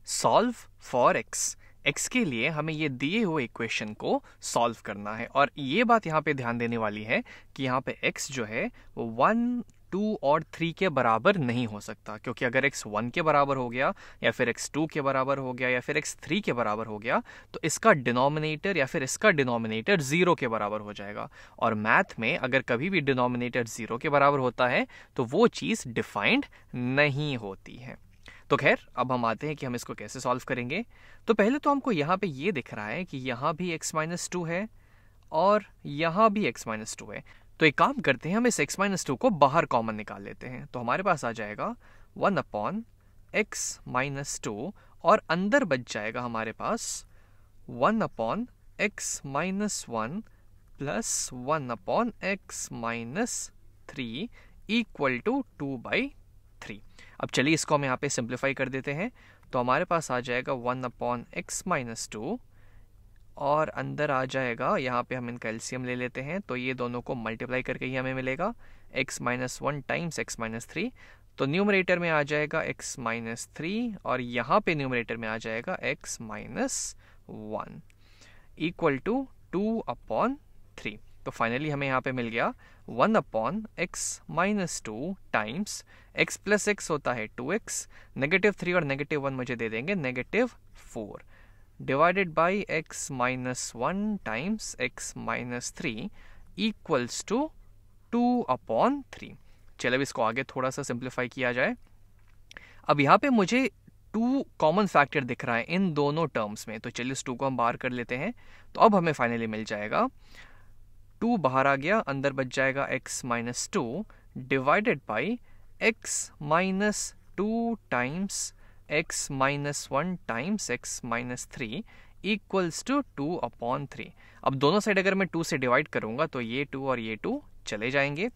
Solve for x. X के लिए हमें ये दिए हुए इक्वेशन को सॉल्व करना है और ये बात यहाँ पे ध्यान देने वाली है कि यहाँ पे x जो है वो 1, 2 और 3 के बराबर नहीं हो सकता, क्योंकि अगर x 1 के बराबर हो गया या फिर x 2 के बराबर हो गया या फिर x 3 के बराबर हो गया तो इसका डिनोमिनेटर या फिर इसका डिनोमिनेटर 0 के बराबर हो जाएगा। और मैथ में अगर कभी भी डिनोमिनेटर 0 के बराबर होता है तो वो चीज़ डिफाइंड नहीं होती है। तो खैर, अब हम आते हैं कि हम इसको कैसे सॉल्व करेंगे। तो पहले तो हमको यहाँ पे ये दिख रहा है कि यहाँ भी x-2 है और यहाँ भी x-2 है। तो एक काम करते हैं, हम इस x-2 को बाहर कॉमन निकाल लेते हैं। तो हमारे पास आ जाएगा 1/x-2 और अंदर बच जाएगा हमारे पास 1/x-1 plus 1/x-3 equal to 2/3। अब चलिए इसको हम यहाँ पे सिंप्लीफाई कर देते हैं। तो हमारे पास आ जाएगा 1/x-2 और अंदर आ जाएगा, यहाँ पे हम इनका एलसीएम ले लेते हैं तो ये दोनों को मल्टीप्लाई करके ही हमें मिलेगा x-1 टाइम्स x-3। तो न्यूमरेटर में आ जाएगा x-3 और यहाँ पे न्यूमरेटर में आ जाएगा x-1 इक्वल टू 2/3। तो फाइनली हमें यहाँ पे मिल गया 1/x-2 times x plus x होता है 2x, -3 और -1 मुझे दे देंगे -4 divided by x-1 times x-3 equals to 2/3। चलो अब इसको आगे थोड़ा सा सिंप्लीफाई किया जाए। अब यहाँ पे मुझे 2 कॉमन फैक्टर दिख रहा है इन दोनों टर्म्स में, तो चलिए उस 2 को हम बाहर कर लेते हैं। तो अब हमें फाइनली मिल जाएगा 2 बाहर आ गया, अंदर बच जाएगा x-2 divided by x-2 times x-1 times x-3 equals to 2/3। अब दोनों साइड अगर मैं 2 से डिवाइड करूंगा तो ये 2 और ये 2 चले जाएंगे।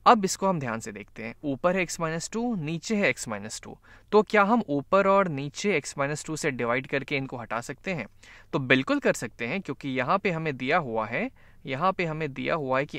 अब इसको हम ध्यान से देखते हैं, ऊपर है x-2, नीचे है x-2। तो क्या हम ऊपर और नीचे x-2 से डिवाइड करके इनको हटा सकते हैं? तो बिल्कुल कर सकते हैं, क्योंकि यहाँ पे हमें दिया हुआ है कि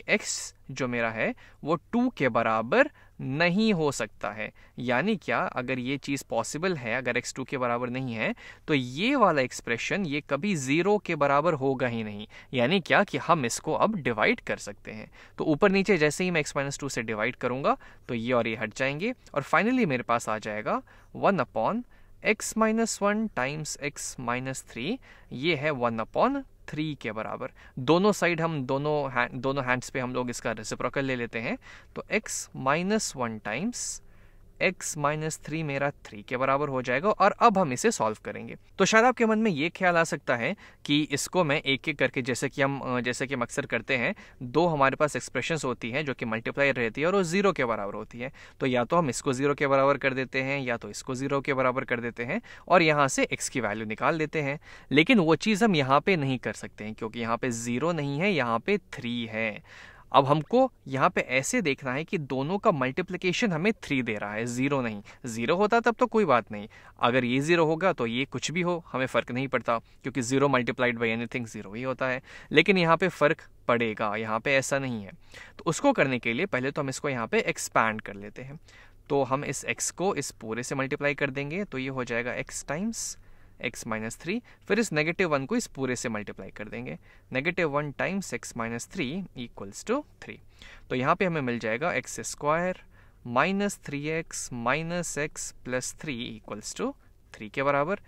x जो मेरा है वो 2 के बराबर नहीं हो सकता है। यानी क्या, अगर ये चीज़ पॉसिबल है, अगर x 2 के बराबर नहीं है तो ये वाला एक्सप्रेशन ये कभी 0 के बराबर होगा ही नहीं। यानी क्या कि हम इसको अब डिवाइड कर सकते हैं। तो ऊपर नीचे जैसे ही मैं x-2 से डिवाइड करूंगा तो ये और ये हट जाएंगे और फाइनली मेरे पास आ जाएगा 1/x-1 टाइम्स x-3, ये है 1/3 के बराबर। दोनों साइड हम दोनों हैंड्स पे हम लोग इसका रेसिप्रोकल ले लेते हैं। तो x-1 टाइम्स x-3 मेरा 3 के बराबर हो जाएगा और अब हम इसे सॉल्व करेंगे। तो शायद आपके मन में ये ख्याल आ सकता है कि इसको मैं एक एक करके, जैसे कि हम अक्सर करते हैं, 2 हमारे पास एक्सप्रेशंस होती हैं जो कि मल्टीप्लाई रहती है और वो 0 के बराबर होती है। तो या तो हम इसको 0 के बराबर कर देते हैं या तो इसको 0 के बराबर कर देते हैं और यहाँ से x की वैल्यू निकाल देते हैं। लेकिन वो चीज़ हम यहाँ पे नहीं कर सकते हैं, क्योंकि यहाँ पे 0 नहीं है, यहाँ पे 3 है। अब हमको यहाँ पे ऐसे देखना है कि दोनों का मल्टीप्लिकेशन हमें 3 दे रहा है, 0 नहीं। 0 होता तब तो कोई बात नहीं, अगर ये 0 होगा तो ये कुछ भी हो, हमें फ़र्क नहीं पड़ता, क्योंकि 0 मल्टीप्लाइड बाई एनीथिंग 0 ही होता है। लेकिन यहाँ पे फ़र्क पड़ेगा, यहाँ पे ऐसा नहीं है। तो उसको करने के लिए पहले तो हम इसको यहाँ पे एक्सपैंड कर लेते हैं। तो हम इस x को इस पूरे से मल्टीप्लाई कर देंगे, तो ये हो जाएगा x टाइम्स x-3, फिर इस -1 को इस पूरे से मल्टीप्लाई कर देंगे, -1 टाइम्स x-3 इक्वल्स टू 3। तो यहाँ पे हमें मिल जाएगा x² -3x minus x plus 3 equals to 3 के बराबर।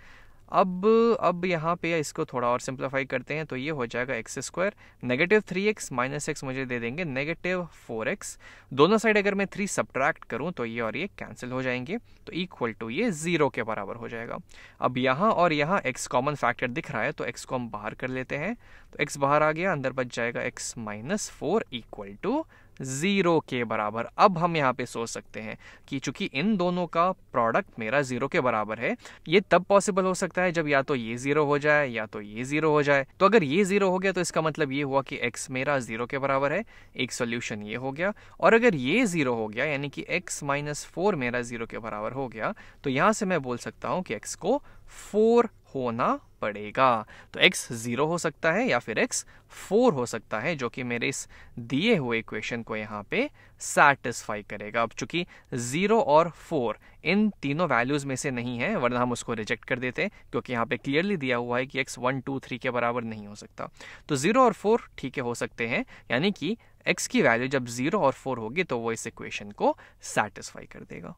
अब यहाँ पे इसको थोड़ा और सिंप्लीफाई करते हैं, तो ये हो जाएगा x², -3x माइनस x मुझे दे देंगे -4x। दोनों साइड अगर मैं 3 सब्ट्रैक्ट करूँ तो ये और ये कैंसिल हो जाएंगे, तो इक्वल टू ये 0 के बराबर हो जाएगा। अब यहाँ और यहाँ x कॉमन फैक्टर दिख रहा है, तो x को हम बाहर कर लेते हैं। तो x बाहर आ गया, अंदर बच जाएगा x-4 इक्वल टू 0 के बराबर। अब हम यहाँ पे सोच सकते हैं कि चूंकि इन दोनों का प्रोडक्ट मेरा 0 के बराबर है, ये तब पॉसिबल हो सकता है जब या तो ये 0 हो जाए या तो ये 0 हो जाए। तो अगर ये 0 हो गया तो इसका मतलब ये हुआ कि x मेरा 0 के बराबर है, एक सोल्यूशन ये हो गया। और अगर ये 0 हो गया यानी कि x-4 मेरा 0 के बराबर हो गया, तो यहाँ से मैं बोल सकता हूँ कि x को 4 होना पड़ेगा। तो x 0 हो सकता है या फिर x 4 हो सकता है, जो कि मेरे इस दिए हुए इक्वेशन को यहाँ पे सेटिस्फाई करेगा। अब चूंकि 0 और 4 इन तीनों वैल्यूज में से नहीं है, वरना हम उसको रिजेक्ट कर देते, क्योंकि यहाँ पे क्लियरली दिया हुआ है कि x 1 2 3 के बराबर नहीं हो सकता। तो 0 और 4 ठीक है हो सकते हैं, यानी कि x की वैल्यू जब 0 और 4 होगी तो वो इस इक्वेशन को सेटिस्फाई कर देगा।